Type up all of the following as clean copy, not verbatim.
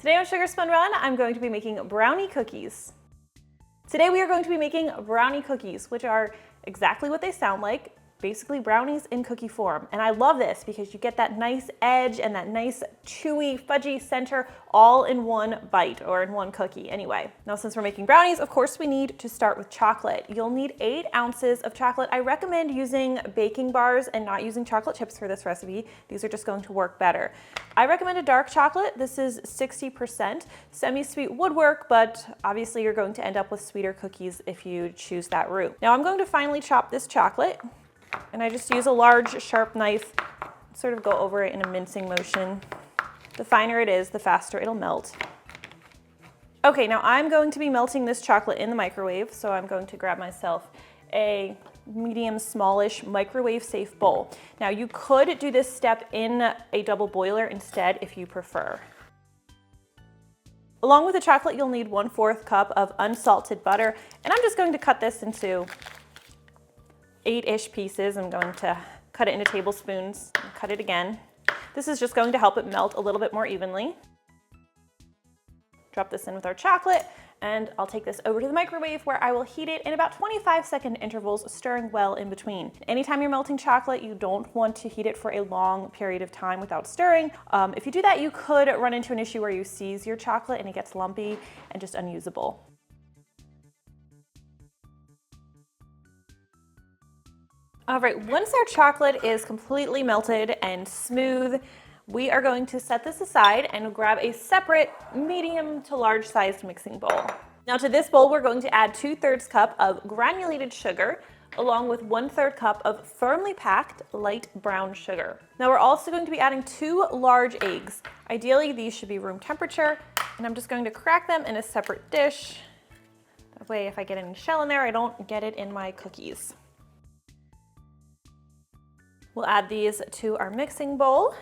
Today on Sugar Spun Run, I'm going to be making brownie cookies. Today we are going to be making brownie cookies, which are exactly what they sound like, basically brownies in cookie form. And I love this because you get that nice edge and that nice chewy, fudgy center all in one bite or in one cookie anyway. Now, since we're making brownies, of course we need to start with chocolate. You'll need 8 ounces of chocolate. I recommend using baking bars and not using chocolate chips for this recipe. These are just going to work better. I recommend a dark chocolate. This is 60%. Semi-sweet would work, but obviously you're going to end up with sweeter cookies if you choose that route. Now I'm going to finely chop this chocolate. And I just use a large sharp knife, sort of go over it in a mincing motion. The finer it is, the faster it'll melt. Okay, now I'm going to be melting this chocolate in the microwave, so I'm going to grab myself a medium smallish microwave safe bowl. Now you could do this step in a double boiler instead if you prefer. Along with the chocolate, you'll need 1/4 cup of unsalted butter, and I'm just going to cut this into 8-ish pieces. I'm going to cut it into tablespoons and cut it again. This is just going to help it melt a little bit more evenly. Drop this in with our chocolate, and I'll take this over to the microwave where I will heat it in about 25-second intervals, stirring well in between. Anytime you're melting chocolate, you don't want to heat it for a long period of time without stirring. If you do that, you could run into an issue where you seize your chocolate and it gets lumpy and just unusable. All right, once our chocolate is completely melted and smooth, we are going to set this aside and grab a separate medium to large sized mixing bowl. Now to this bowl, we're going to add 2/3 cup of granulated sugar, along with 1/3 cup of firmly packed light brown sugar. Now we're also going to be adding 2 large eggs. Ideally, these should be room temperature, and I'm just going to crack them in a separate dish. That way, if I get any shell in there, I don't get it in my cookies. We'll add these to our mixing bowl,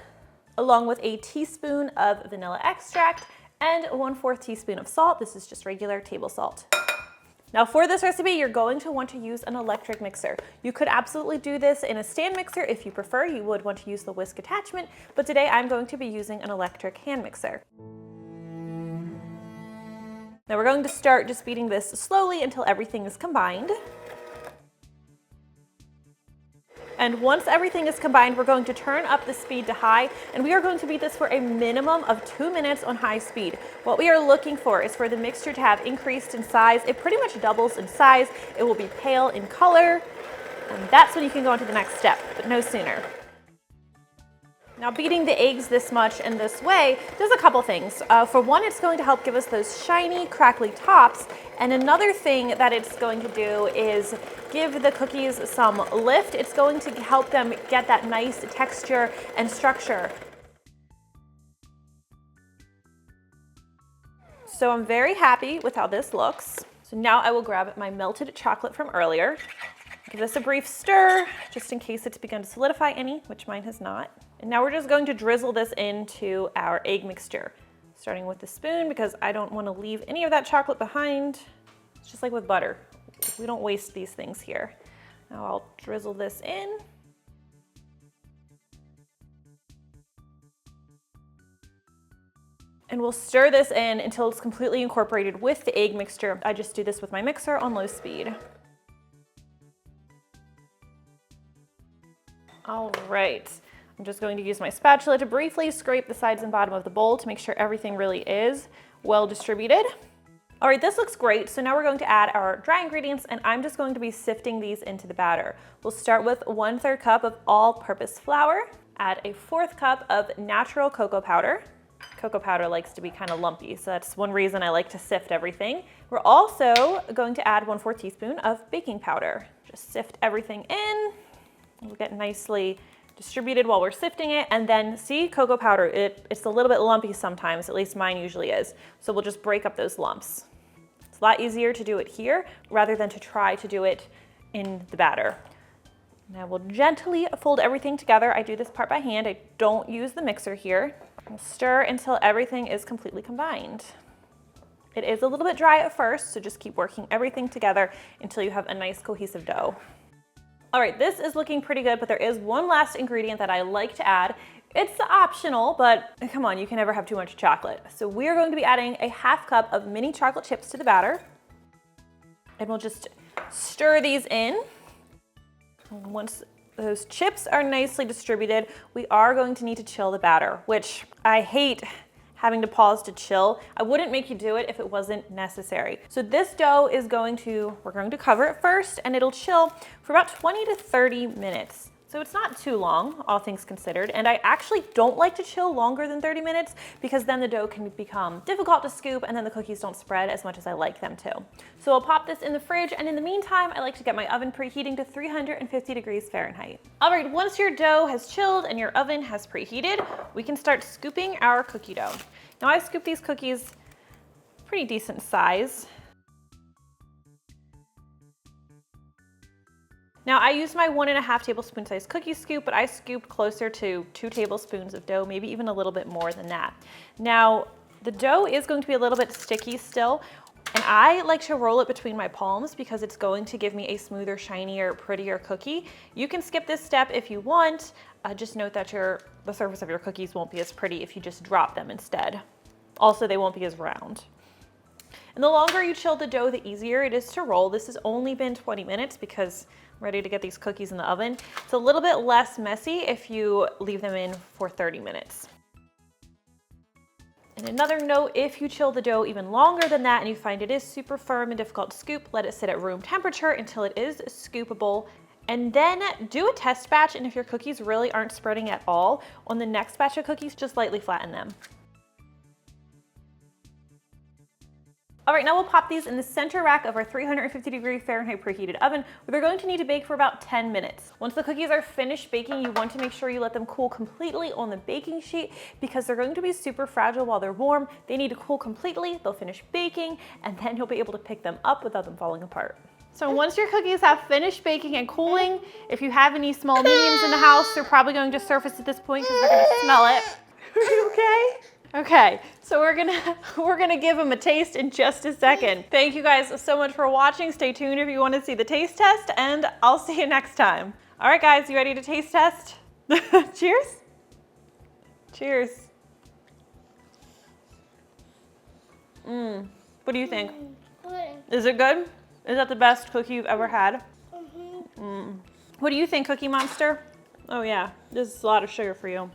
along with a teaspoon of vanilla extract and 1/4 teaspoon of salt. This is just regular table salt. Now for this recipe, you're going to want to use an electric mixer. You could absolutely do this in a stand mixer if you prefer. You would want to use the whisk attachment, but today I'm going to be using an electric hand mixer. Now we're going to start just beating this slowly until everything is combined. And once everything is combined, we're going to turn up the speed to high, and we are going to beat this for a minimum of 2 minutes on high speed. What we are looking for is for the mixture to have increased in size. It pretty much doubles in size. It will be pale in color, and that's when you can go on to the next step, but no sooner. Now beating the eggs this much and this way does a couple things. For one, it's going to help give us those shiny, crackly tops. And another thing that it's going to do is give the cookies some lift. It's going to help them get that nice texture and structure. So I'm very happy with how this looks. So now I will grab my melted chocolate from earlier. Give this a brief stir, just in case it's begun to solidify any, which mine has not. And now we're just going to drizzle this into our egg mixture, starting with the spoon because I don't want to leave any of that chocolate behind. It's just like with butter. We don't waste these things here. Now I'll drizzle this in. And we'll stir this in until it's completely incorporated with the egg mixture. I just do this with my mixer on low speed. All right. I'm just going to use my spatula to briefly scrape the sides and bottom of the bowl to make sure everything really is well distributed. All right, this looks great. So now we're going to add our dry ingredients, and I'm just going to be sifting these into the batter. We'll start with 1/3 cup of all-purpose flour, add a 1/4 cup of natural cocoa powder. Cocoa powder likes to be kind of lumpy, so that's one reason I like to sift everything. We're also going to add 1/4 teaspoon of baking powder. Just sift everything in. It'll get nicely distributed while we're sifting it, and then see cocoa powder, it's a little bit lumpy sometimes, at least mine usually is. So we'll just break up those lumps. It's a lot easier to do it here rather than to try to do it in the batter. Now we'll gently fold everything together. I do this part by hand. I don't use the mixer here. We'll stir until everything is completely combined. It is a little bit dry at first, so just keep working everything together until you have a nice cohesive dough. All right, this is looking pretty good, but there is one last ingredient that I like to add. It's optional, but come on, you can never have too much chocolate. So we are going to be adding a 1/2 cup of mini chocolate chips to the batter. And we'll just stir these in. Once those chips are nicely distributed, we are going to need to chill the batter, which I hate having to pause to chill. I wouldn't make you do it if it wasn't necessary. So this dough is we're going to cover it first, and it'll chill for about 20 to 30 minutes. So it's not too long, all things considered. And I actually don't like to chill longer than 30 minutes because then the dough can become difficult to scoop and then the cookies don't spread as much as I like them to. So I'll pop this in the fridge, and in the meantime, I like to get my oven preheating to 350 degrees Fahrenheit. All right, once your dough has chilled and your oven has preheated, we can start scooping our cookie dough. Now I scoop these cookies pretty decent size. Now I used my 1.5 tablespoon size cookie scoop, but I scooped closer to 2 tablespoons of dough, maybe even a little bit more than that. Now the dough is going to be a little bit sticky still, and I like to roll it between my palms because it's going to give me a smoother, shinier, prettier cookie. You can skip this step if you want. Just note that the surface of your cookies won't be as pretty if you just drop them instead. Also, they won't be as round. And the longer you chill the dough, the easier it is to roll. This has only been 20 minutes because I'm ready to get these cookies in the oven. It's a little bit less messy if you leave them in for 30 minutes. And another note, if you chill the dough even longer than that and you find it is super firm and difficult to scoop, let it sit at room temperature until it is scoopable. And then do a test batch, and if your cookies really aren't spreading at all, on the next batch of cookies, just lightly flatten them. All right, now we'll pop these in the center rack of our 350 degree Fahrenheit preheated oven, where they're going to need to bake for about 10 minutes. Once the cookies are finished baking, you want to make sure you let them cool completely on the baking sheet because they're going to be super fragile while they're warm. They need to cool completely, they'll finish baking, and then you'll be able to pick them up without them falling apart. So once your cookies have finished baking and cooling, if you have any small mediums in the house, they're probably going to surface at this point because they're gonna smell it. Are you okay? Okay, so we're gonna give them a taste in just a second. Thank you guys so much for watching. Stay tuned if you want to see the taste test, and I'll see you next time. All right, guys, you ready to taste test? Cheers. Cheers. What do you think? Is it good? Is that the best cookie you've ever had? What do you think, Cookie Monster? Oh yeah, this is a lot of sugar for you.